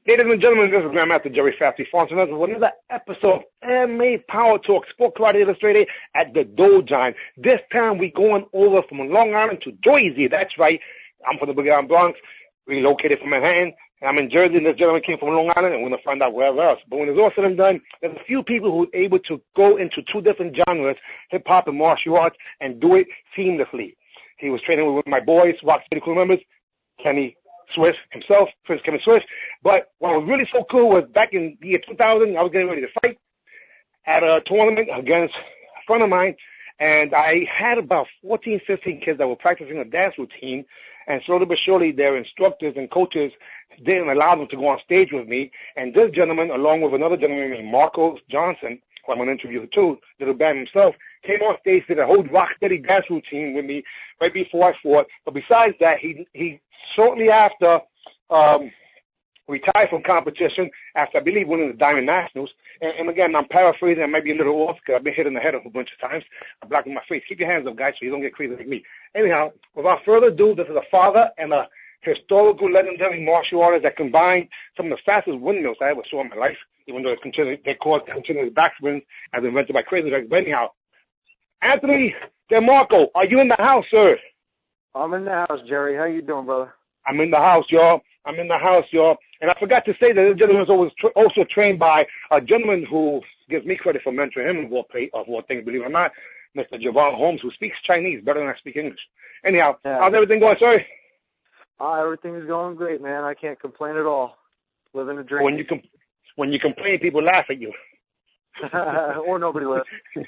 Ladies and gentlemen, this is Grandmaster Jerry Fasty Fontanes with another episode of MMA Power Talk, Sport Karate Illustrated at the Dojine. This time we're going over from Long Island to Jersey. That's right. I'm from the Big Island Bronx, relocated from Manhattan. I'm in Jersey, and this gentleman came from Long Island, and we're going to find out wherever else. But when it's all said and done, there's a few people who are able to go into two different genres, hip-hop and martial arts, and do it seamlessly. He was training with my boys, Rock City crew members, Kenny Swiss himself, Prince Kevin Swiss. But what was really so cool was back in the year 2000, I was getting ready to fight at a tournament against a friend of mine, and I had about 14, 15 kids that were practicing a dance routine, and slowly but surely their instructors and coaches didn't allow them to go on stage with me. And this gentleman, along with another gentleman named Marco Johnson, who I'm going to interview too, little band himself, came on stage, did a whole rock steady dance routine with me right before I fought. But besides that, he shortly after retired from competition after, I believe, winning the Diamond Nationals. And again, I'm paraphrasing. I might be a little off because I've been hit in the head a whole bunch of times. I'm blocking my face. Keep your hands up, guys, so you don't get crazy like me. Anyhow, without further ado, this is a father and a historical, legendary martial artist that combined some of the fastest windmills I ever saw in my life, even though they're called continuous backspins as invented by crazy guys. But anyhow, Anthony DeMarco, are you in the house, sir? I'm in the house, Jerry. How you doing, brother? I'm in the house, y'all. And I forgot to say that this gentleman was also trained by a gentleman who gives me credit for mentoring him of all things, believe it or not, Mr. Javon Holmes, who speaks Chinese better than I speak English. Anyhow, how's everything going, sir? Everything is going great, man. I can't complain at all. Living a dream. When you complain, people laugh at you. Or nobody listens.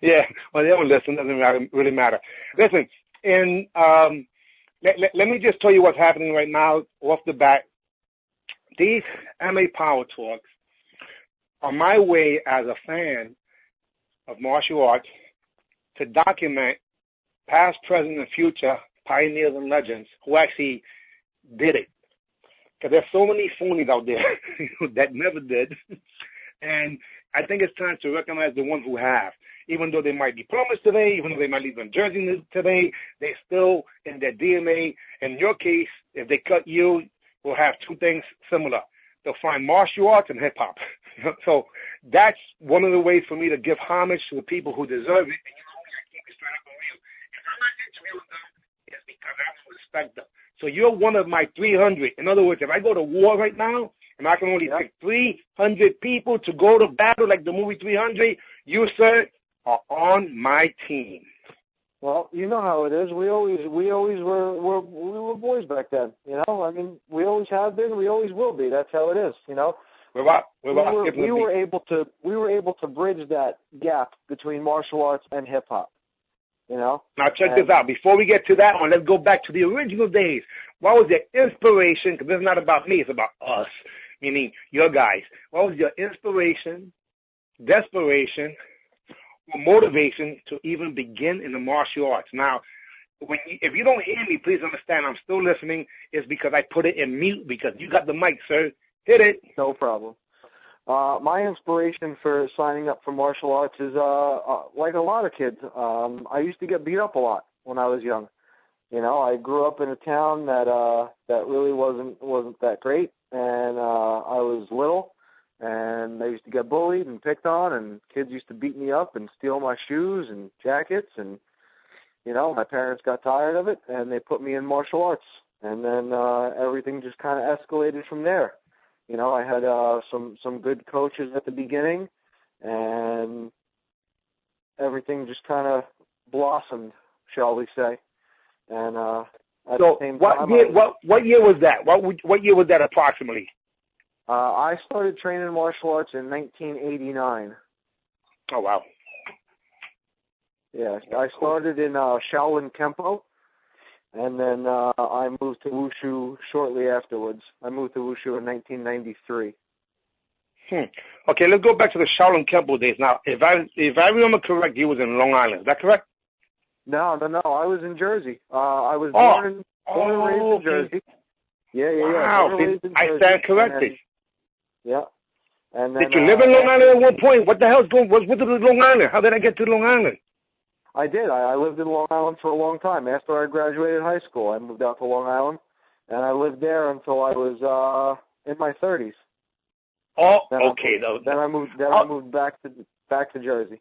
Yeah, well, they don't listen. Doesn't really matter. Listen, and let me just tell you what's happening right now off the bat. These MA Power Talks are my way as a fan of martial arts to document past, present, and future pioneers and legends who actually did it. Because there's so many phonies out there that never did. And I think it's time to recognize the ones who have. Even though they might be plumbers today, even though they might live in Jersey today, they still, in their DNA, in your case, if they cut you, will have two things similar. They'll find martial arts and hip-hop. So that's one of the ways for me to give homage to the people who deserve it. And you know me, I keep it straight up on you. If I'm not interviewing them, it's because I don't respect them. So you're one of my 300. In other words, if I go to war right now, and I can only pick 300 people to go to battle like the movie 300, you, sir, are on my team. Well, you know how it is. We always were boys back then. You know, I mean, we always have been. We always will be. That's how it is. You know. We were able to bridge that gap between martial arts and hip hop. You know. Now check this out. Before we get to that one, let's go back to the original days. What was your inspiration? Because it's not about me. It's about us, meaning your guys. What was your inspiration, desperation, or motivation to even begin in the martial arts? Now, if you don't hear me, please understand I'm still listening. It's because I put it in mute because you got the mic, sir. Hit it. No problem. My inspiration for signing up for martial arts is like a lot of kids. I used to get beat up a lot when I was young. You know, I grew up in a town that really wasn't that great, and I was little. And I used to get bullied and picked on, and kids used to beat me up and steal my shoes and jackets. And, you know, my parents got tired of it, and they put me in martial arts. And then everything just kind of escalated from there. You know, I had some good coaches at the beginning, and everything just kind of blossomed, shall we say. And at the same time, what year was that? What year was that approximately? I started training martial arts in 1989. Oh, wow. Yeah, I started in Shaolin Kempo, and then I moved to Wushu shortly afterwards. I moved to Wushu in 1993. Okay, let's go back to the Shaolin Kempo days. Now, if I remember correct, you was in Long Island. Is that correct? No. I was in Jersey. I was born and raised in Jersey. Yeah. Wow, I stand corrected. Yeah. And then, did you live in Long Island at one point? What the hell's going? What's with Long Island? How did I get to Long Island? I did. I lived in Long Island for a long time. After I graduated high school, I moved out to Long Island, and I lived there until I was in my 30s. Oh, Then okay. I moved back to Jersey.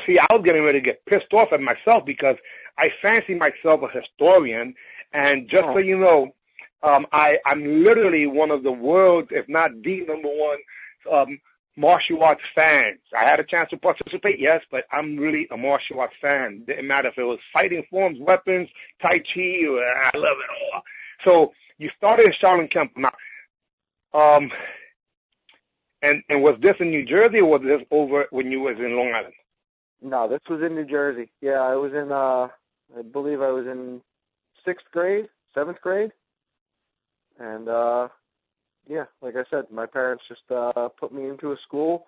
See, I was getting ready to get pissed off at myself because I fancy myself a historian, and just so you know, I'm literally one of the world's, if not the number one, martial arts fans. I had a chance to participate, yes, but I'm really a martial arts fan. Didn't matter if it was fighting forms, weapons, Tai Chi, I love it all. So you started in Shaolin Temple. Now, and was this in New Jersey or was this over when you was in Long Island? No, this was in New Jersey. Yeah, I was in, I believe I was in 7th grade. And, yeah, like I said, my parents just put me into a school,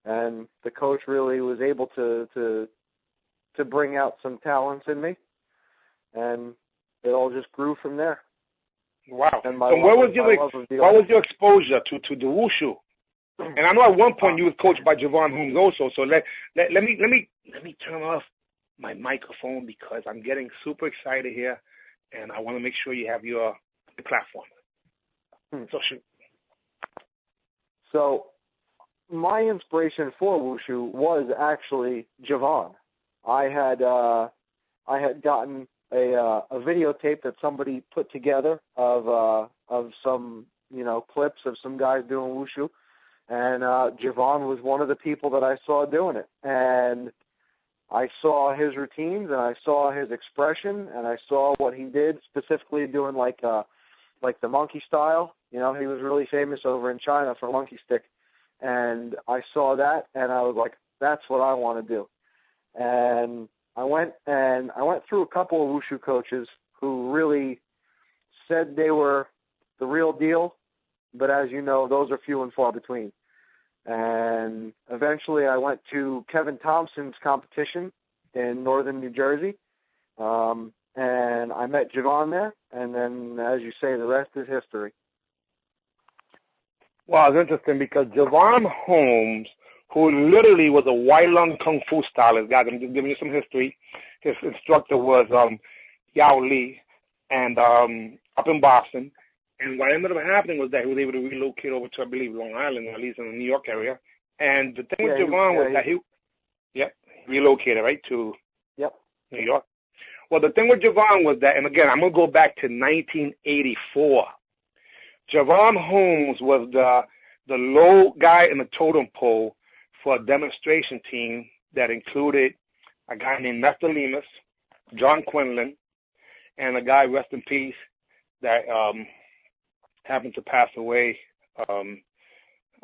and the coach really was able to bring out some talents in me, and it all just grew from there. Wow. And so what was your exposure to the wushu? And I know at one point you was coached by Javon Holmes also. So let me turn off my microphone because I'm getting super excited here, and I want to make sure you have your platform. So shoot. So my inspiration for wushu was actually Javon. I had gotten a videotape that somebody put together of some clips of some guys doing wushu, and Javon was one of the people that I saw doing it, and I saw his routines and I saw his expression and I saw what he did, specifically doing like the monkey style. He was really famous over in China for monkey stick. And I saw that and I was like, that's what I want to do. And I went through a couple of wushu coaches who really said they were the real deal, but as you know, those are few and far between. And eventually I went to Kevin Thompson's competition in northern New Jersey. And I met Javon there, and then, as you say, the rest is history. Well, it's interesting because Javon Holmes, who literally was a Wai-Lung Kung Fu stylist, guys, I'm just giving you some history. His instructor was Yao Li, and up in Boston. And what ended up happening was that he was able to relocate over to, I believe, Long Island, or at least in the New York area. And the thing with Javon was that he relocated, right, to New York. Well, the thing with Javon was that, and again, I'm going to go back to 1984. Javon Holmes was the low guy in the totem pole for a demonstration team that included a guy named Nestor Lemus, John Quinlan, and a guy, rest in peace, that happened to pass away. I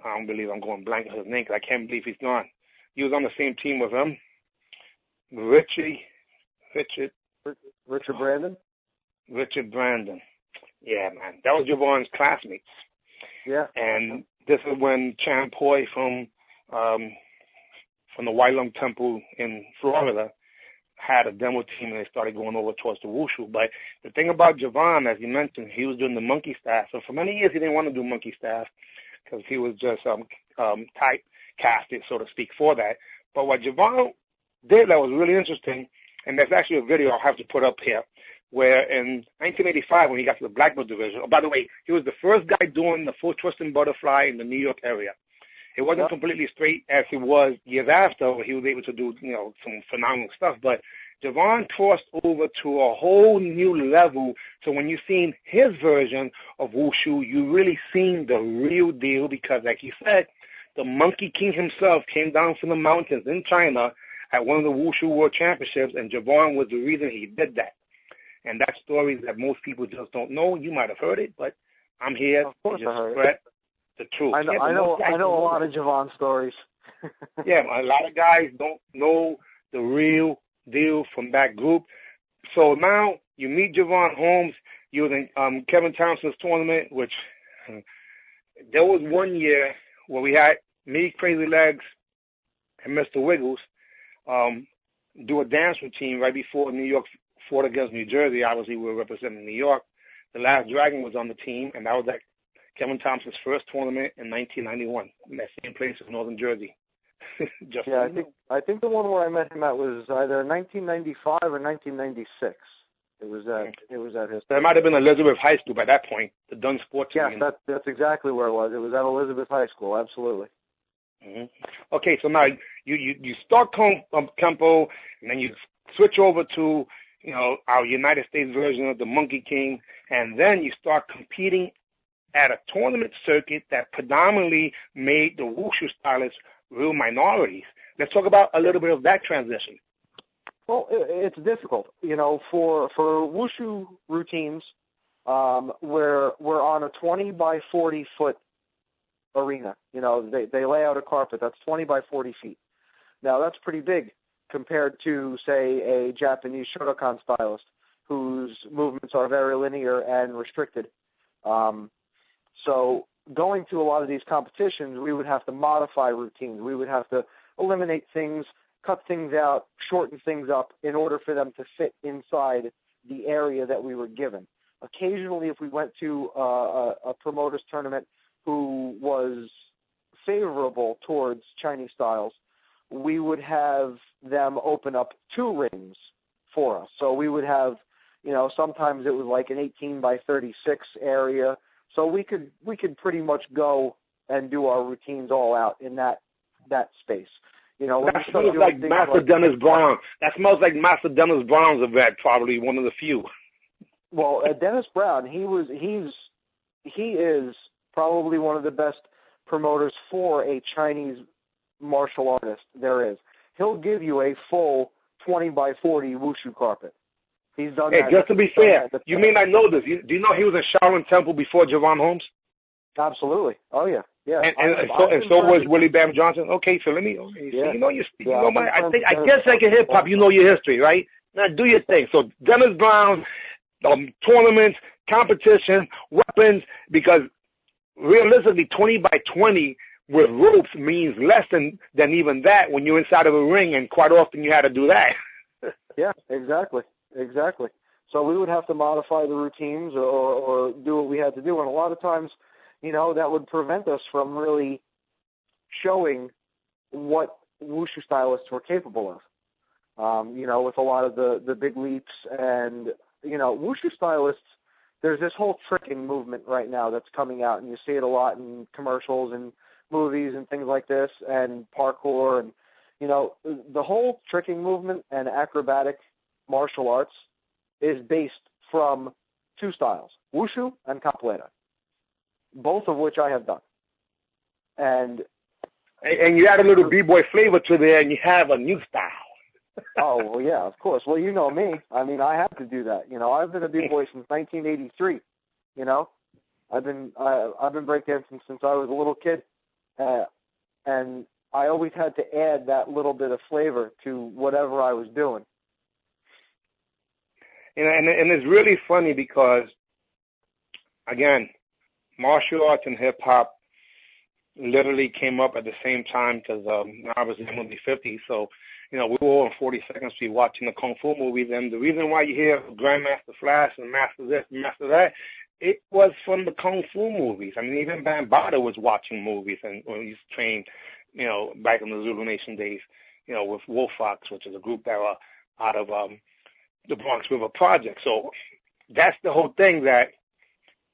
don't believe I'm going blank on his name because I can't believe he's gone. He was on the same team with him. Richard Brandon? Richard Brandon. Yeah, man. That was Javon's classmates. Yeah. And this is when Chan Poi from the Wai-Lung Temple in Florida had a demo team and they started going over towards the wushu. But the thing about Javon, as you mentioned, he was doing the monkey staff. So for many years he didn't want to do monkey staff because he was just typecasted, so to speak, for that. But what Javon did that was really interesting, and there's actually a video I'll have to put up here, where in 1985 when he got to the black belt division, by the way, he was the first guy doing the full twist and butterfly in the New York area. It wasn't completely straight as he was years after, where he was able to do, some phenomenal stuff. But Javon crossed over to a whole new level. So when you seen his version of wushu, you really seen the real deal because, like you said, the Monkey King himself came down from the mountains in China at one of the Wushu World Championships, and Javon was the reason he did that. And that's stories that most people just don't know. You might have heard it, but I'm here to just spread the truth. I know a lot of Javon stories. Yeah, a lot of guys don't know the real deal from that group. So now you meet Javon Holmes. You was in Kevin Thompson's tournament, which there was one year where we had me, Crazy Legs, and Mr. Wiggles do a dance routine right before New York fought against New Jersey. Obviously, we were representing New York. The Last Dragon was on the team, and that was at Kevin Thompson's first tournament in 1991 in that same place in Northern Jersey. I think the one where I met him at was either 1995 or 1996. It was at his. That might have been Elizabeth High School by that point, the Dunn Sports. Yes, that's exactly where it was. It was at Elizabeth High School, absolutely. Mm-hmm. Okay, so now you start Kempo, and then you switch over to our United States version of the Monkey King, and then you start competing at a tournament circuit that predominantly made the Wushu stylists real minorities. Let's talk about a little bit of that transition. Well, it's difficult, for Wushu routines. We're on a 20 by 40 foot arena. They lay out a carpet that's 20 by 40 feet. Now that's pretty big compared to, say, a Japanese Shotokan stylist whose movements are very linear and restricted. So going to a lot of these competitions, we would have to modify routines. We would have to eliminate things, cut things out, shorten things up in order for them to fit inside the area that we were given. Occasionally, if we went to a promoter's tournament who was favorable towards Chinese styles, we would have them open up 2 rings for us. So we would have, sometimes it was like an 18 by 36 area. So we could pretty much go and do our routines all out in that space. That smells like Master Dennis Brown. That smells like Master Dennis Brown's event, probably one of the few. Well, Dennis Brown, he is probably one of the best promoters for a Chinese martial artist there is. He'll give you a full 20 by 40 Wushu carpet. He's done that. Just to be fair, you may not know this. Do you know he was in Shaolin Temple before Javon Holmes? Absolutely. Oh, yeah. Yeah. And so was Willie Bam Johnson. Okay, so let me. Yeah. I guess like a hip hop, you know your history, right? Now do your thing. So Dennis Brown, tournaments, competition, weapons, because realistically, 20 by 20 with ropes means less than even that when you're inside of a ring, and quite often you had to do that. Yeah, exactly. So we would have to modify the routines or do what we had to do, and a lot of times, that would prevent us from really showing what Wushu stylists were capable of. With a lot of the big leaps and, Wushu stylists, there's this whole tricking movement right now that's coming out, and you see it a lot in commercials and movies and things like this, and parkour, and, the whole tricking movement and acrobatic martial arts is based from 2 styles, Wushu and Capoeira, both of which I have done. And you add a little B-boy flavor to there, and you have a new style. Oh, well, yeah, of course. Well, you know me. I mean, I have to do that. I've been a B-boy since 1983. I've been breakdancing since I was a little kid, and I always had to add that little bit of flavor to whatever I was doing. And it's really funny because, again, martial arts and hip-hop literally came up at the same time because I was in the movie 50, so, we were all on 42nd Street watching the Kung Fu movies, and the reason why you hear Grandmaster Flash and Master this and Master that, it was from the Kung Fu movies. I mean, even Bambaataa was watching movies, and when he used to train, back in the Zulu Nation days, with Wolf Fox, which is a group that were out of the Bronx River Project. So that's the whole thing, that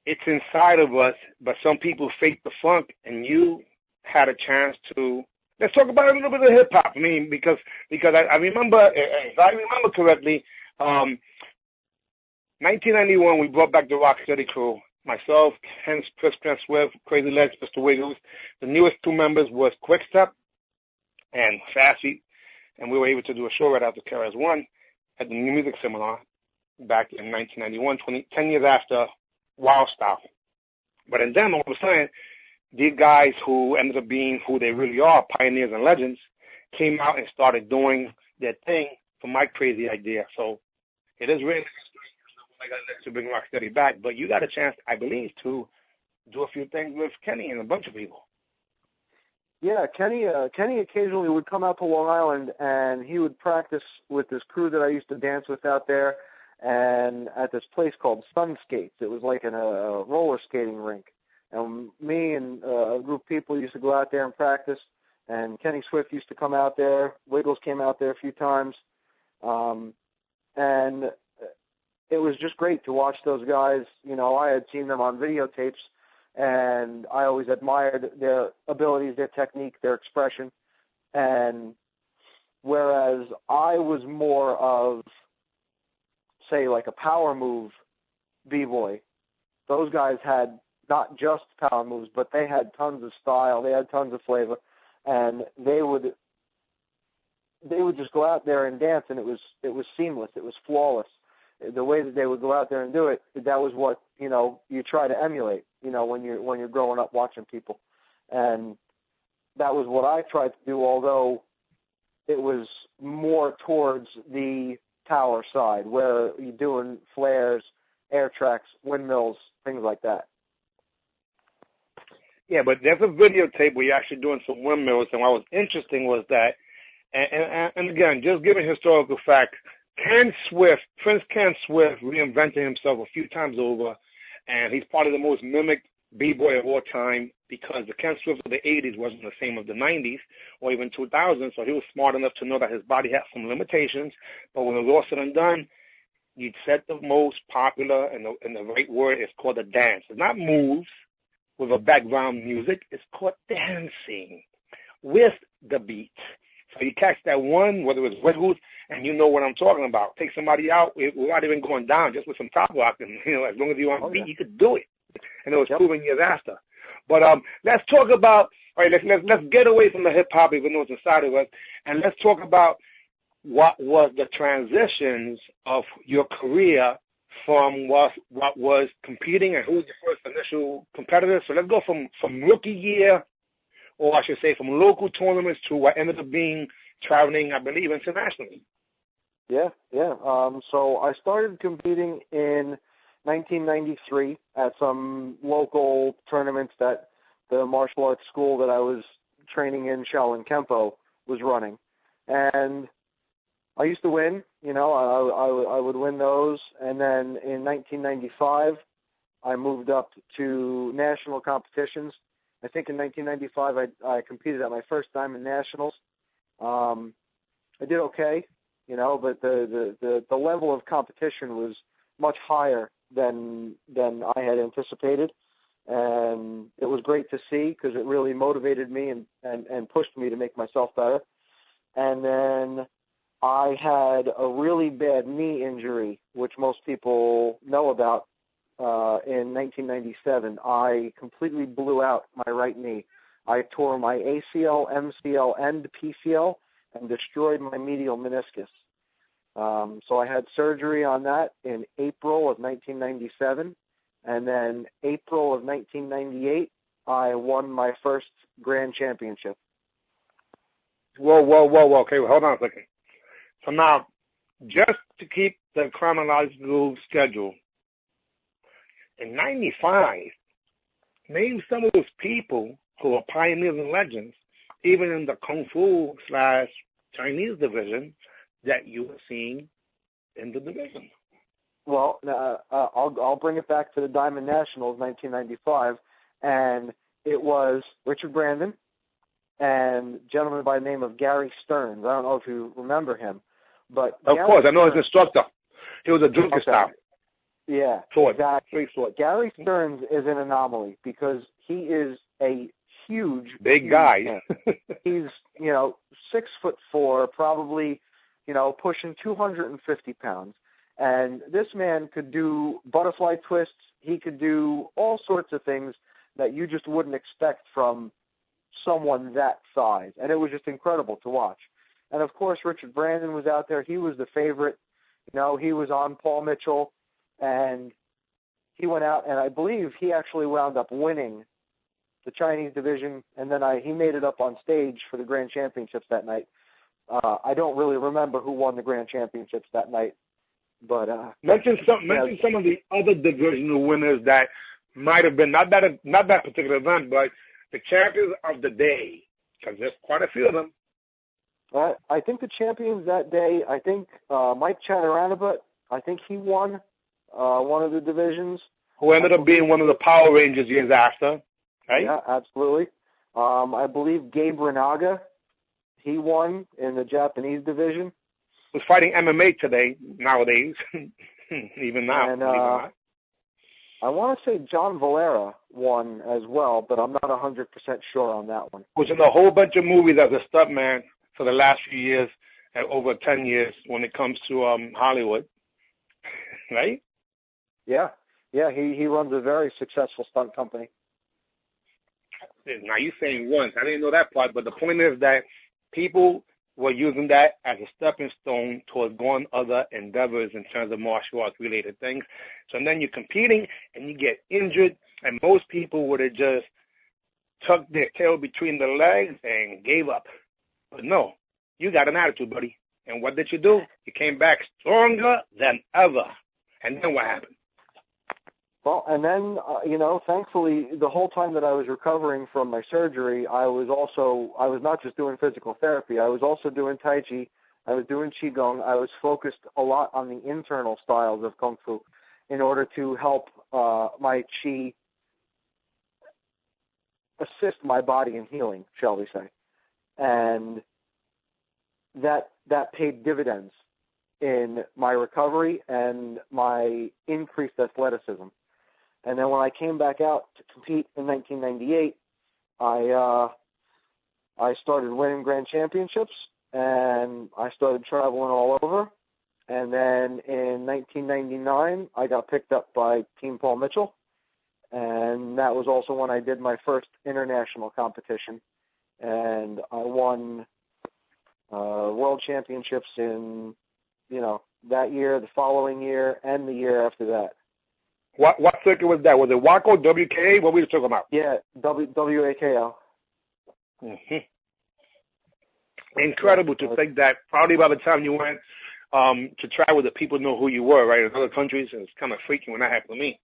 it's inside of us, but some people fake the funk, and you had a chance to. Let's talk about a little bit of hip hop. I mean, because I remember, if I remember correctly, 1991 we brought back the Rocksteady crew. Myself, hence Chris Swift, Crazy Legs, Mr. Wiggles. The newest 2 members was Quickstep and Sassy, and we were able to do a show right after KRS-One at the New Music Seminar back in 1991, 10 years after Wild Style. But then all of a sudden, these guys who ended up being who they really are, pioneers and legends, came out and started doing their thing for my crazy idea. So it is really like I let you bring Rocksteady back, but you got a chance, I believe, to do a few things with Kenny and a bunch of people. Yeah, Kenny occasionally would come out to Long Island, and he would practice with this crew that I used to dance with out there, and at this place called Sun Skates. It was like in a roller skating rink. And me and a group of people used to go out there and practice, and Kenny Swift used to come out there. Wiggles came out there a few times. And it was just great to watch those guys. You know, I had seen them on videotapes, and I always admired their abilities, their technique, their expression. And whereas I was more of, say, like a power move b-boy, those guys had not just power moves, but they had tons of style, they had tons of flavor, and they would just go out there and dance, and it was seamless, it was flawless. The way that they would go out there and do it, that was what, you know, you try to emulate, you know, when you're growing up watching people. And that was what I tried to do, although it was more towards the power side, where you're doing flares, air tracks, windmills, things like that. Yeah, but there's a videotape where you're actually doing some windmills, and what was interesting was that, and again, just giving historical fact, Prince Ken Swift reinvented himself a few times over, and he's probably the most mimicked b-boy of all time, because the Ken Swift of the 80s wasn't the same as the 90s or even 2000s, so he was smart enough to know that his body had some limitations, but when it was all said and done, you'd set the most popular, and the right word is called a dance. It's not moves with a background music, it's called dancing with the beat. So you catch that one, whether it's wiggles, and you know what I'm talking about. Take somebody out without even going down, just with some top rock, and you know, as long as you're on beat, you could do it. And it was proven years after. But let's talk about, all right, let's get away from the hip hop, even though it's inside of us, and let's talk about what was the transitions of your career from what was competing, and who was your first initial competitor. So let's go from rookie year, or I should say from local tournaments to what ended up being traveling, I believe, internationally. Yeah. So I started competing in 1993 at some local tournaments that the martial arts school that I was training in, Shaolin Kempo, was running. And I used to win, you know, I would win those. And then in 1995, I moved up to national competitions. I think in 1995 I competed at my first time in nationals. I did okay, you know, but the level of competition was much higher than I had anticipated, and it was great to see because it really motivated me and pushed me to make myself better. And then I had a really bad knee injury, which most people know about. In 1997, I completely blew out my right knee. I tore my ACL, MCL, and PCL and destroyed my medial meniscus. So I had surgery on that in April of 1997, and then April of 1998, I won my first grand championship. Whoa. Okay, well, hold on a second. So now, just to keep the chronological schedule, in 95, name some of those people who are pioneers and legends, even in the Kung Fu / Chinese division, that you were seeing in the division. Well, I'll bring it back to the Diamond Nationals 1995, and it was Richard Brandon and a gentleman by the name of Gary Stearns. I don't know if you remember him, but of Gary course, I know Stearns, his instructor. He was a drinker style. Yeah, sword. Exactly. Sword. Gary Stearns is an anomaly because he is a big guy. He's 6'4", probably pushing 250 pounds, and this man could do butterfly twists. He could do all sorts of things that you just wouldn't expect from someone that size, and it was just incredible to watch. And of course, Richard Brandon was out there. He was the favorite. He was on Paul Mitchell. And he went out, and I believe he actually wound up winning the Chinese division, and then he made it up on stage for the Grand Championships that night. I don't really remember who won the Grand Championships that night, but mention some of the other divisional winners that might have been not that particular event, but the champions of the day, because there's quite a few of them. I think the champions that day, I think Mike Chaturanga, I think he won one of the divisions. Who ended up being one of the Power Rangers years after, right? Yeah, absolutely. I believe Gabe Renaga, he won in the Japanese division. Was fighting MMA nowadays. Even now. And I want to say John Valera won as well, but I'm not 100% sure on that one. Was in a whole bunch of movies as a stuntman for the last few years, over 10 years when it comes to Hollywood, right? Yeah, he runs a very successful stunt company. Now, you're saying once. I didn't know that part, but the point is that people were using that as a stepping stone towards going other endeavors in terms of martial arts related things. So then you're competing and you get injured, and most people would have just tucked their tail between the legs and gave up. But no, you got an attitude, buddy. And what did you do? You came back stronger than ever. And then what happened? Well, and then, thankfully, the whole time that I was recovering from my surgery, I was not just doing physical therapy. I was also doing Tai Chi. I was doing Qigong. I was focused a lot on the internal styles of Kung Fu in order to help my Qi assist my body in healing, shall we say. And that paid dividends in my recovery and my increased athleticism. And then when I came back out to compete in 1998, I started winning grand championships, and I started traveling all over. And then in 1999, I got picked up by Team Paul Mitchell, and that was also when I did my first international competition. And I won world championships in, that year, the following year, and the year after that. What circuit was that? Was it WACO, WKA? What were you talking about? Yeah, WAKO. Mm-hmm. Incredible to think that probably by the time you went to travel, the people know who you were, right? In other countries, and it's kind of freaky when that happened to me.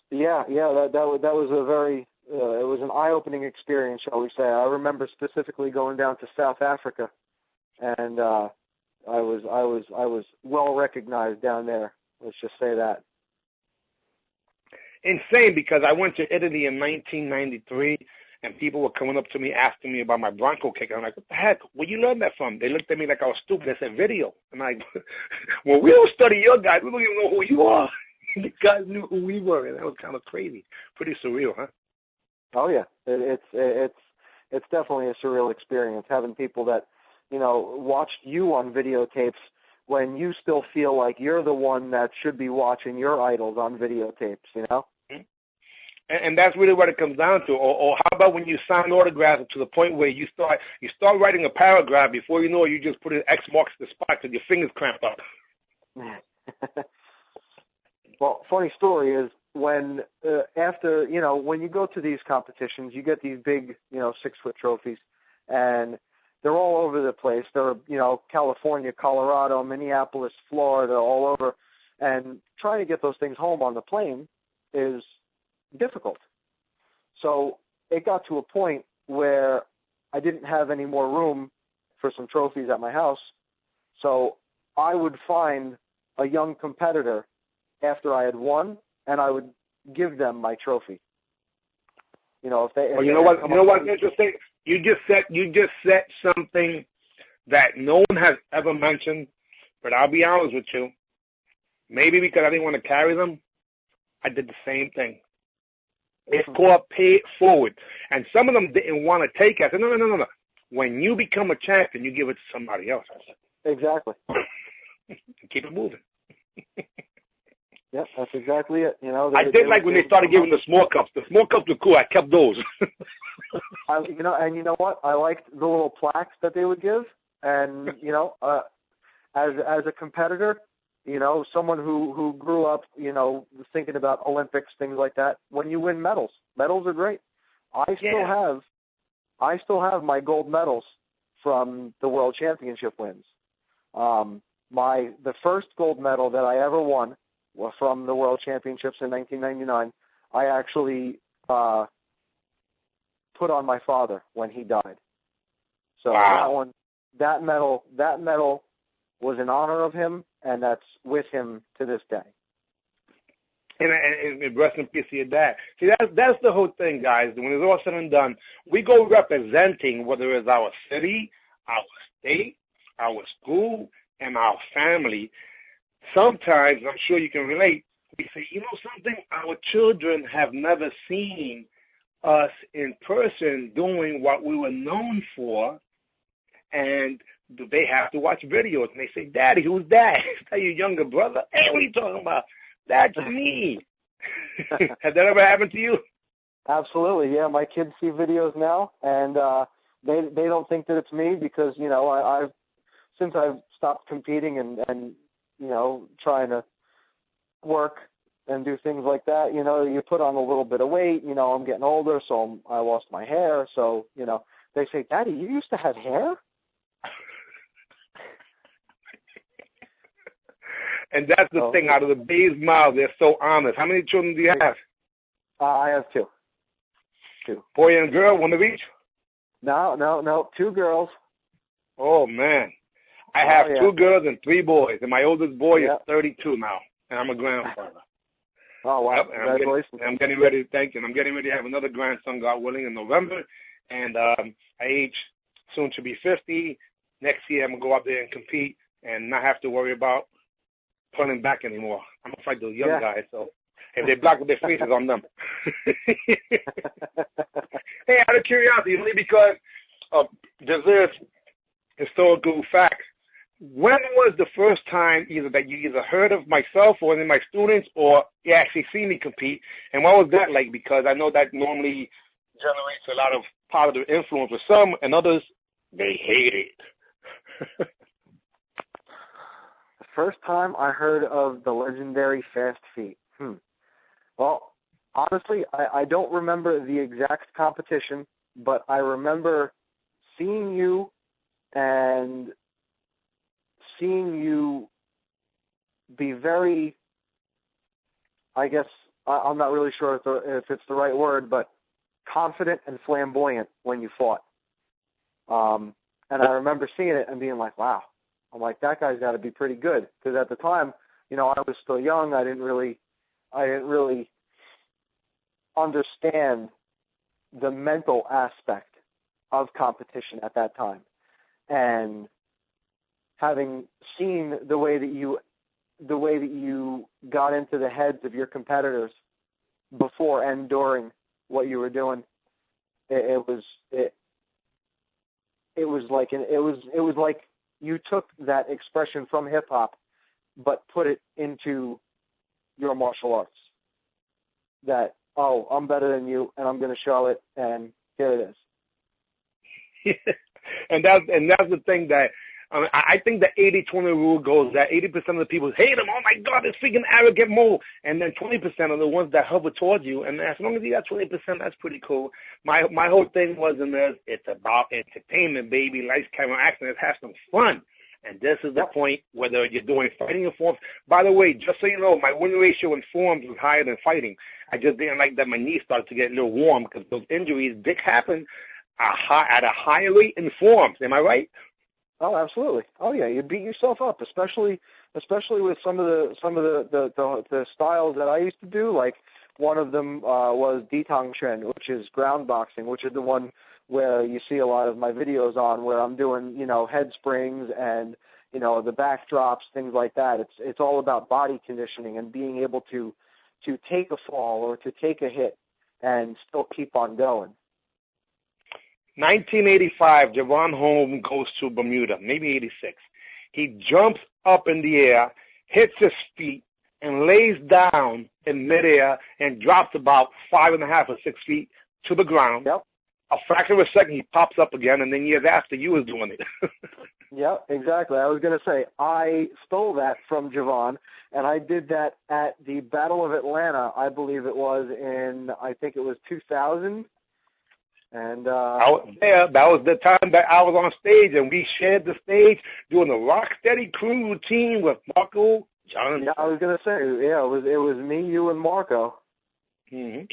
Yeah, that was a very it was an eye-opening experience, shall we say. I remember specifically going down to South Africa, and I was well recognized down there. Let's just say that. Insane, because I went to Italy in 1993, and people were coming up to me asking me about my Bronco kick. I'm like, what the heck? Where you learn that from? They looked at me like I was stupid. They said, video. I'm like, well, we don't study your guys. We don't even know who you are. The guys knew who we were, and that was kind of crazy. Pretty surreal, huh? Oh, yeah. It's definitely a surreal experience, having people that, watched you on videotapes when you still feel like you're the one that should be watching your idols on videotapes, And that's really what it comes down to. Or how about when you sign autographs to the point where you start writing a paragraph, before you know it, you just put an X marks the spot because your fingers cramped up. Well, funny story is when after, when you go to these competitions, you get these big, 6-foot trophies, and they're all over the place. They're, California, Colorado, Minneapolis, Florida, all over. And trying to get those things home on the plane is difficult. So it got to a point where I didn't have any more room for some trophies at my house. So I would find a young competitor after I had won, and I would give them my trophy. If they. Well, you know what's interesting? You just said something that no one has ever mentioned, but I'll be honest with you. Maybe because I didn't want to carry them, I did the same thing. It's called pay it forward. And some of them didn't want to take it. I said, no. When you become a champion, you give it to somebody else. I said, exactly. Keep it moving. Yep, that's exactly it. I did like when they started giving the small cups. The small cups were cool. I kept those. And you know what? I liked the little plaques that they would give. And as a competitor, someone who grew up, thinking about Olympics, things like that. When you win medals are great. I still have my gold medals from the World Championship wins. The first gold medal that I ever won was from the World Championships in 1999. I actually put on my father when he died. So wow. that medal was in honor of him, and that's with him to this day. And rest in peace to your dad. See, that's the whole thing, guys. When it's all said and done, we go representing whether it's our city, our state, our school, and our family sometimes, I'm sure you can relate, we say, you know something, our children have never seen us in person doing what we were known for, and they have to watch videos. And they say, Daddy, who's that? Is that your younger brother? Hey, what are you talking about? That's me. Has that ever happened to you? Absolutely, yeah. My kids see videos now, and they don't think that it's me because, you know, I've since I've stopped competing and you know, trying to work and do things like that, you know, you put on a little bit of weight, you know, I'm getting older, so I lost my hair, so, you know, they say, Daddy, you used to have hair? And that's the thing, out of the baby's mouth, they're so honest. How many children do you have? I have two. Boy and girl, one of each? No, 2 girls. Oh, man. I have 2 girls and 3 boys, and my oldest boy is 32 now, and I'm a grandfather. Oh, wow. Yep, Congratulations. I'm getting ready, thank you, and I'm getting ready to have another grandson, God willing, in November, and age soon to be 50. Next year, I'm going to go out there and compete and not have to worry about pulling back anymore. I'm going to fight those young guys, so if they block with their faces on them. Hey, out of curiosity, only because there's this historical fact. When was the first time either that you either heard of myself or any of my students or you actually see me compete? And what was that like? Because I know that normally generates a lot of positive influence with some, and others, they hate it. The first time I heard of the legendary Fast Feet. Well, honestly, I don't remember the exact competition, but I remember seeing you and seeing you be very, I guess, I'm not really sure if it's the right word, but confident and flamboyant when you fought. And I remember seeing it and being like, wow. I'm like, that guy's got to be pretty good. Because at the time, you know, I was still young. I didn't really understand the mental aspect of competition at that time. And having seen the way that you got into the heads of your competitors before and during what you were doing, it was like you took that expression from hip hop, but put it into your martial arts. That, oh, I'm better than you, and I'm going to show it, and here it is. And that's the thing that I think the 80-20 rule goes that 80% of the people hate him. Oh, my God, this freaking arrogant mole. And then 20% are the ones that hover towards you. And as long as you got 20%, that's pretty cool. My whole thing was in this, it's about entertainment, baby. Lights, camera, action. Let's have some fun. And this is the point, whether you're doing fighting or forms. By the way, just so you know, my win ratio in forms was higher than fighting. I just didn't like that my knees started to get a little warm because those injuries did happen at a higher rate in forms. Am I right? Oh, absolutely. Oh, yeah. You beat yourself up, especially with some of the styles that I used to do. Like one of them was Dojine, which is ground boxing, which is the one where you see a lot of my videos on, where I'm doing, you know, head springs and, you know, the backdrops, things like that. It's all about body conditioning and being able to take a fall or to take a hit and still keep on going. 1985, Javon Holmes goes to Bermuda, maybe 86. He jumps up in the air, hits his feet, and lays down in midair and drops about 5.5 or 6 feet to the ground. Yep. A fraction of a second, he pops up again, and then years after, you was doing it. Yeah, exactly. I was going to say, I stole that from Javon, and I did that at the Battle of Atlanta, I believe it was I think it was 2000. And I was there. That was the time that I was on stage, and we shared the stage doing the Rocksteady crew routine with Marco Johnson. Yeah, I was gonna say, yeah, it was me, you, and Marco. Mm-hmm.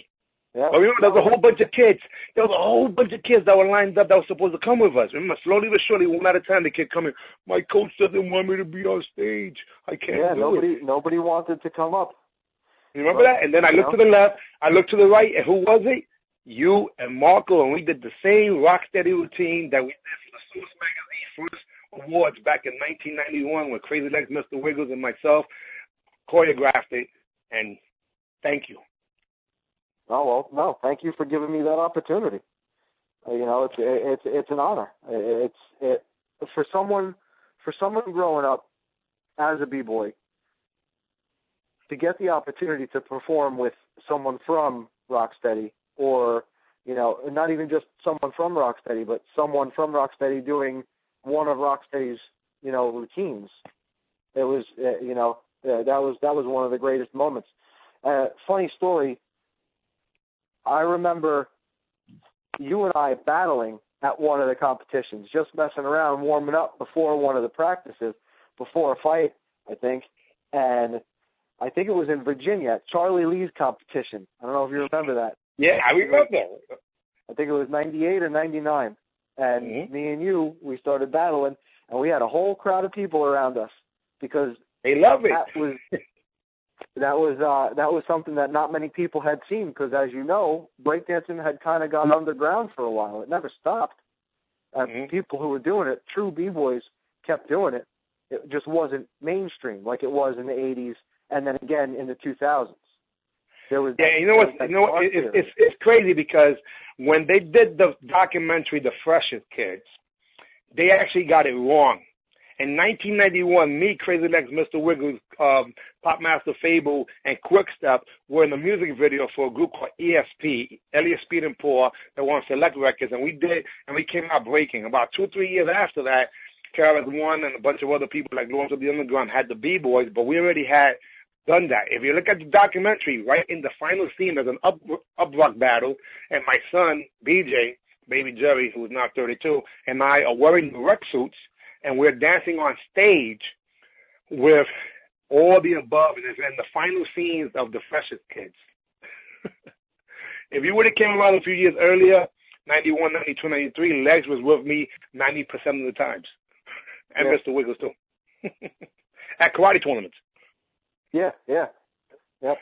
Yeah. But remember, there was a whole bunch of kids. There was a whole bunch of kids that were lined up that were supposed to come with us. Remember, slowly but surely, one at a time, the kid coming. My coach doesn't want me to be on stage. I can't do it. Nobody wanted to come up. You remember that? And then I looked to the left, I looked to the right, and who was it? You and Marco, and we did the same Rocksteady routine that we did for the Source magazine first Awards back in 1991 with Crazy Legs, Mr. Wiggles, and myself choreographed it, and thank you. Oh, well, no, thank you for giving me that opportunity. It's an honor. It's for someone growing up as a b-boy to get the opportunity to perform with someone from Rocksteady, or not even just someone from Rocksteady, but someone from Rocksteady doing one of Rocksteady's routines. It was that was one of the greatest moments. Funny story. I remember you and I battling at one of the competitions, just messing around, warming up before one of the practices, before a fight, I think. And I think it was in Virginia at Charlie Lee's competition. I don't know if you remember that. Yeah, I remember. I think it was 98 or 99. And me and you, we started battling, and we had a whole crowd of people around us because they love it. That was something that not many people had seen, because, as you know, breakdancing had kind of gone underground for a while. It never stopped. People who were doing it, true b-boys, kept doing it. It just wasn't mainstream like it was in the 80s and then again in the 2000s. There was it's crazy because when they did the documentary, The Freshest Kids, they actually got it wrong. In 1991, me, Crazy Legs, Mr. Wiggles, Pop Master Fable, and Quickstep were in the music video for a group called ESP, Elias Speed and Poor, that won Select Records, and we came out breaking. About 2-3 years after that, KRS-One and a bunch of other people like Lords of the Underground had the B-Boys, but we already had done that. If you look at the documentary, right in the final scene, there's an up rock battle, and my son, BJ, Baby Jerry, who is now 32, and I are wearing the rec suits, and we're dancing on stage with all the above, and it's in the final scenes of The Freshest Kids. If you would have came around a few years earlier, 91, 92, 93, Legs was with me 90% of the times. And yeah. Mr. Wiggles, too. At karate tournaments. Yeah. Yep. Well,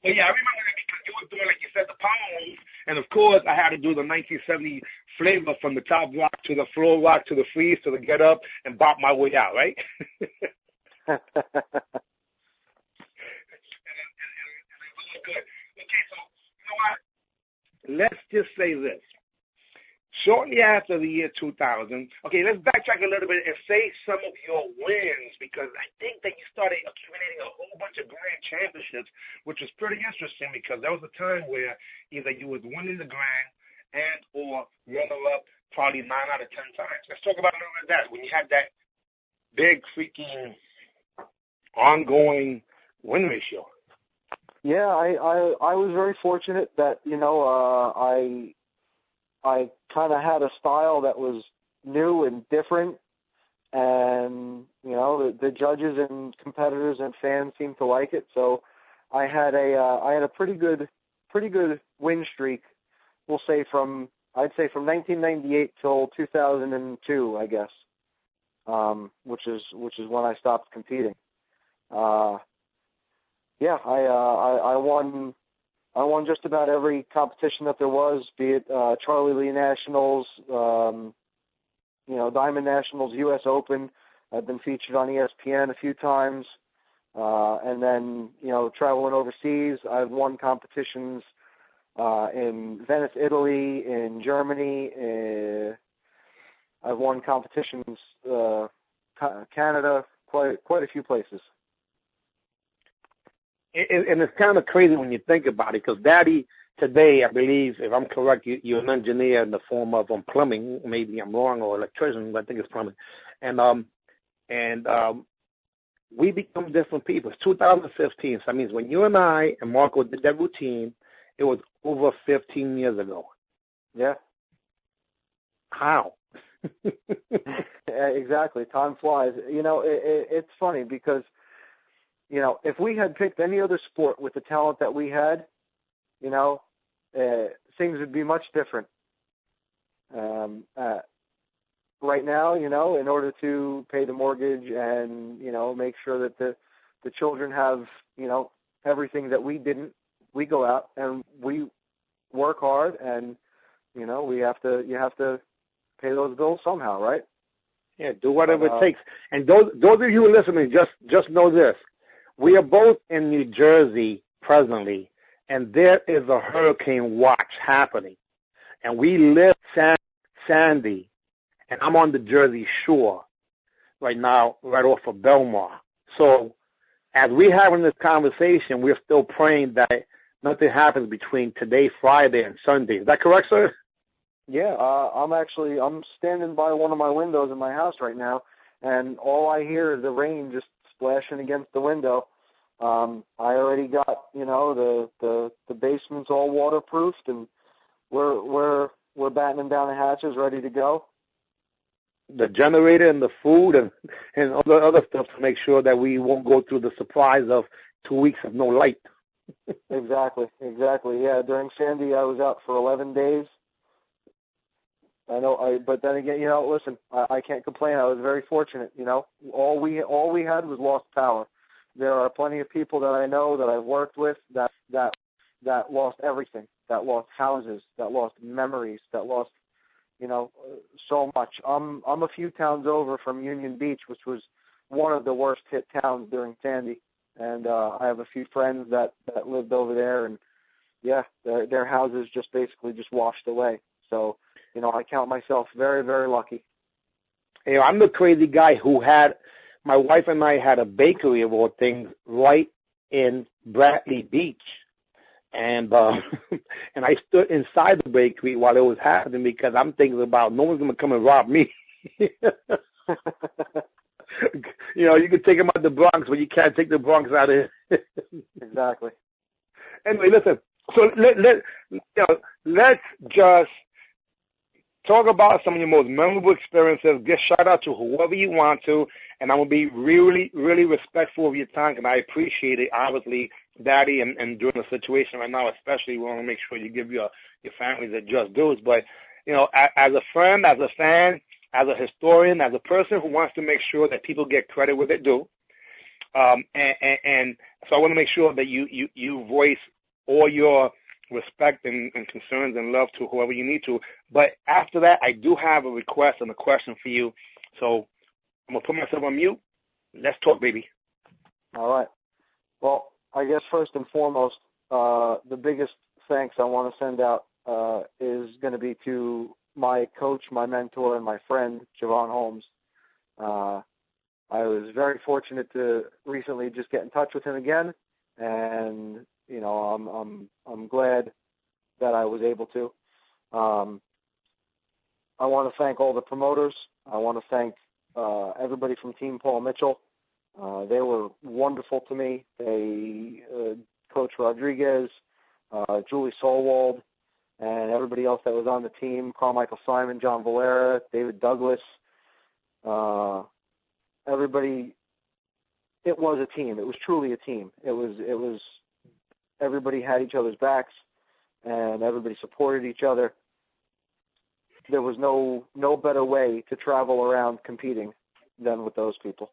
yeah, I remember that because you were doing, like you said, the power move, and of course I had to do the 1970 flavor from the top rock to the floor rock to the freeze to the get up and bop my way out, right? and it was good. Okay, so you know what? Let's just say this. Shortly after the year 2000, okay, let's backtrack a little bit and say some of your wins, because I think that you started accumulating a whole bunch of grand championships, which was pretty interesting because that was a time where either you was winning the grand and or runner-up probably 9 out of 10 times. Let's talk about a little bit of that, when you had that big freaking ongoing win ratio. Yeah, I was very fortunate that, I kind of had a style that was new and different, and the judges and competitors and fans seemed to like it. So I had a pretty good win streak. We'll say I'd say from 1998 till 2002, I guess, which is when I stopped competing. I won just about every competition that there was, be it Charlie Lee Nationals, Diamond Nationals, U.S. Open. I've been featured on ESPN a few times. And then, traveling overseas, I've won competitions in Venice, Italy, in Germany. I've won competitions Canada, quite a few places. And it's kind of crazy when you think about it, because Daddy today, I believe, if I'm correct, you're an engineer in the form of plumbing. Maybe I'm wrong, or electrician, but I think it's plumbing. And we become different people. It's 2015, so that means when you and I and Marco did that routine, it was over 15 years ago. Yeah. How? Exactly. Time flies. It's funny because, if we had picked any other sport with the talent that we had, things would be much different. Right now, in order to pay the mortgage and, make sure that the children have, everything that we didn't, we go out and we work hard, and, you have to pay those bills somehow, right? Yeah, do whatever it takes. And those of you who are listening, just know this. We are both in New Jersey presently, and there is a hurricane watch happening. And we live Sandy, and I'm on the Jersey shore right now, right off of Belmar. So as we're having this conversation, we're still praying that nothing happens between today, Friday, and Sunday. Is that correct, sir? Yeah, I'm standing by one of my windows in my house right now, and all I hear is the rain just splashing against the window. I already got, the basement's all waterproofed, and we're battening down the hatches, ready to go. The generator and the food and all the other stuff to make sure that we won't go through the surprise of 2 weeks of no light. Exactly. Yeah, during Sandy, I was out for 11 days. But then again, listen, I can't complain. I was very fortunate. All we had was lost power. There are plenty of people that I know that I've worked with that lost everything, that lost houses, that lost memories, that lost, so much. I'm a few towns over from Union Beach, which was one of the worst hit towns during Sandy, and I have a few friends that lived over there, and yeah, their houses just basically just washed away. So. I count myself very, very lucky. I'm the crazy guy who my wife and I had a bakery of all things right in Bradley Beach. And and I stood inside the bakery while it was happening because I'm thinking about no one's going to come and rob me. You can take them out of the Bronx, but you can't take the Bronx out of here. Exactly. Anyway, listen. So let's just talk about some of your most memorable experiences. Give shout out to whoever you want to, and I'm going to be really, really respectful of your time, and I appreciate it, obviously, Daddy, and during the situation right now, especially, we want to make sure you give your families their just dues. But, as a friend, as a fan, as a historian, as a person who wants to make sure that people get credit where they do, and so I want to make sure that you voice all your respect and concerns and love to whoever you need to. But after that, I do have a request and a question for you. So I'm going to put myself on mute. Let's talk, baby. All right. Well, I guess first and foremost, the biggest thanks I want to send out is going to be to my coach, my mentor, and my friend, Javon Holmes. I was very fortunate to recently just get in touch with him again, and I'm glad that I was able to. I want to thank all the promoters. I want to thank everybody from Team Paul Mitchell. They were wonderful to me. Coach Rodriguez, Julie Solwald, and everybody else that was on the team, Carmichael Simon, John Valera, David Douglas, everybody. It was a team. It was truly a team. It was everybody had each other's backs, and everybody supported each other. There was no better way to travel around competing than with those people.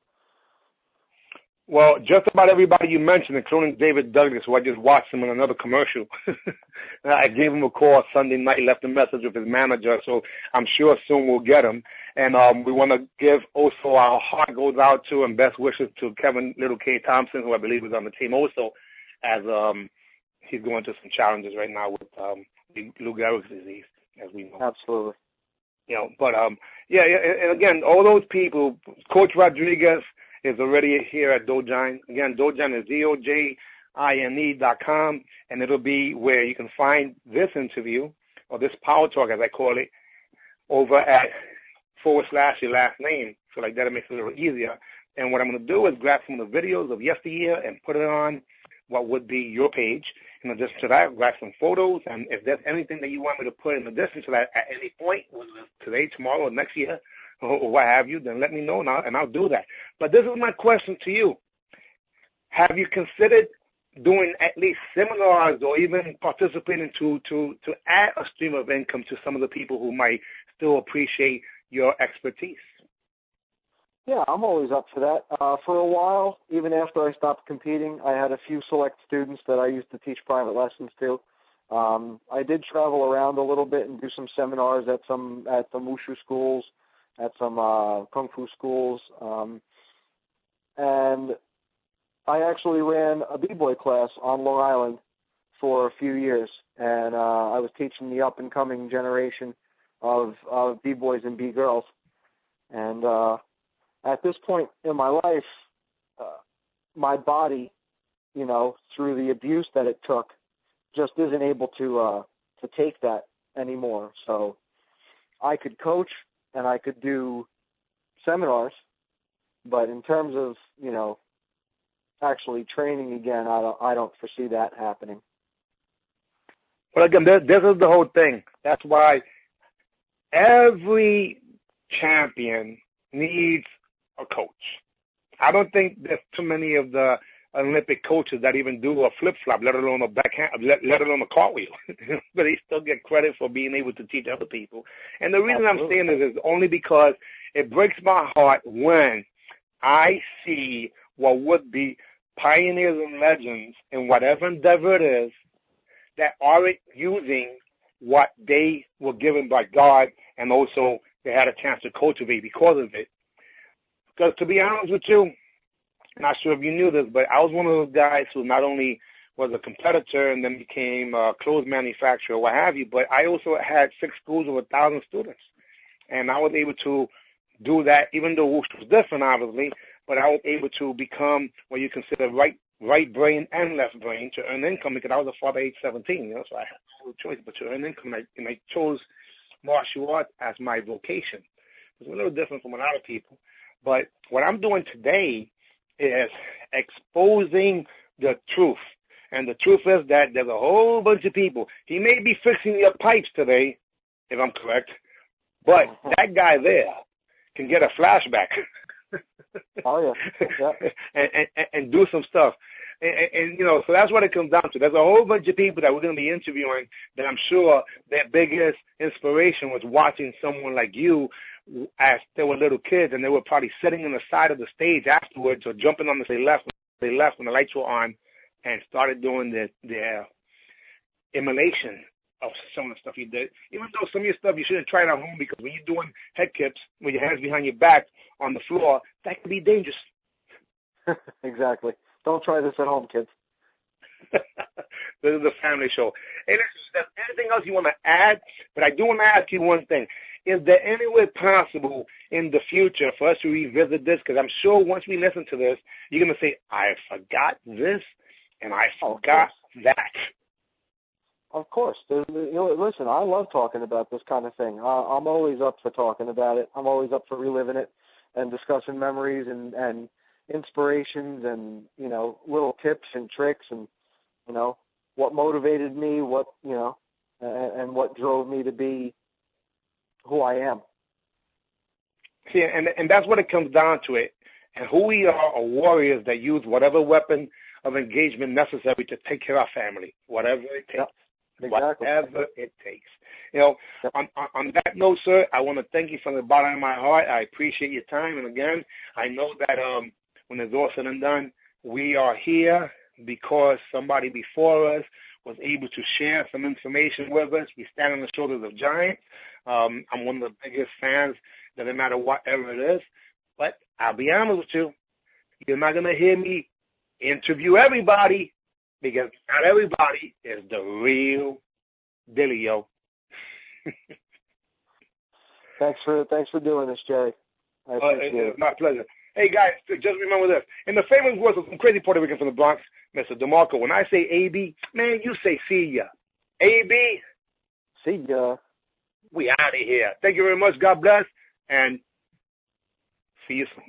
Well, just about everybody you mentioned, including David Douglas, who I just watched him in another commercial. I gave him a call Sunday night, left a message with his manager, so I'm sure soon we'll get him. And we want to give also our heart goes out to and best wishes to Kevin Little K. Thompson, who I believe is on the team also, as he's going through some challenges right now with Lou Gehrig's disease, as we know. Absolutely. But and again, all those people, Coach Rodriguez is already here at Dojine. Again, Dojine is DOJINE.com, and it'll be where you can find this interview, or this Power Talk, as I call it, over at / your last name. So like that, it makes it a little easier. And what I'm going to do is grab some of the videos of yesteryear and put it on what would be your page. In addition to that, grab some photos, and if there's anything that you want me to put in addition to that at any point, whether it's today, tomorrow, or next year, or what have you, then let me know, and I'll do that. But this is my question to you. Have you considered doing at least seminars or even participating to add a stream of income to some of the people who might still appreciate your expertise? Yeah, I'm always up for that. For a while, even after I stopped competing, I had a few select students that I used to teach private lessons to. I did travel around a little bit and do some seminars at some wushu schools at some kung fu schools. And I actually ran a b-boy class on Long Island for a few years, and I was teaching the up-and-coming generation of b-boys and b-girls. And at this point in my life, my body, through the abuse that it took, just isn't able to take that anymore. So I could coach and I could do seminars, but in terms of, actually training again, I don't foresee that happening. Well, again, this is the whole thing. That's why every champion needs a coach. I don't think there's too many of the Olympic coaches that even do a flip-flop, let alone a backhand, let alone a cartwheel. But they still get credit for being able to teach other people. And the reason Absolutely. I'm saying this is only because it breaks my heart when I see what would be pioneers and legends in whatever endeavor it is that aren't using what they were given by God, and also they had a chance to cultivate because of it. Because to be honest with you, I'm not sure if you knew this, but I was one of those guys who not only was a competitor and then became a clothes manufacturer, what have you, but I also had 6 schools of 1,000 students. And I was able to do that, even though whoosh was different, obviously, but I was able to become what you consider right brain and left brain to earn income, because I was a father at age 17, so I had no choice but to earn income, and I chose martial arts as my vocation. It's a little different from a lot of people, but what I'm doing today is exposing the truth, and the truth is that there's a whole bunch of people. He may be fixing your pipes today, if I'm correct, but that guy there can get a flashback. Oh, yeah. and do some stuff. And so that's what it comes down to. There's a whole bunch of people that we're going to be interviewing that I'm sure their biggest inspiration was watching someone like you as they were little kids, and they were probably sitting on the side of the stage afterwards or jumping on they left when the lights were on, and started doing their emulation of some of the stuff you did. Even though some of your stuff you shouldn't try it at home, because when you're doing head kicks with your hands behind your back on the floor, that can be dangerous. Exactly. Don't try this at home, kids. This is a family show. Hey, listen, if there's anything else you want to add? But I do want to ask you one thing. Is there any way possible in the future for us to revisit this? Because I'm sure once we listen to this, you're going to say, I forgot this and I forgot that. Of course. Listen, I love talking about this kind of thing. I'm always up for talking about it. I'm always up for reliving it and discussing memories and inspirations and, little tips and tricks and, what motivated me, and what drove me to be who I am. See, and that's what it comes down to it. And who we are warriors that use whatever weapon of engagement necessary to take care of our family, whatever it takes. Yep, exactly. Whatever it takes. On that note, sir, I want to thank you from the bottom of my heart. I appreciate your time. And again, I know that when it's all said and done, we are here because somebody before us was able to share some information with us. We stand on the shoulders of giants. I'm one of the biggest fans, doesn't matter whatever it is. But I'll be honest with you, you're not going to hear me interview everybody, because not everybody is the real dealio. Thanks for doing this, Jerry. I appreciate it. It's my pleasure. Hey, guys, just remember this. In the famous words of some crazy Puerto Rican from the Bronx, Mr. DeMarco, when I say A.B., man, you say see ya. A.B., see ya. We out of here. Thank you very much. God bless, and see you soon.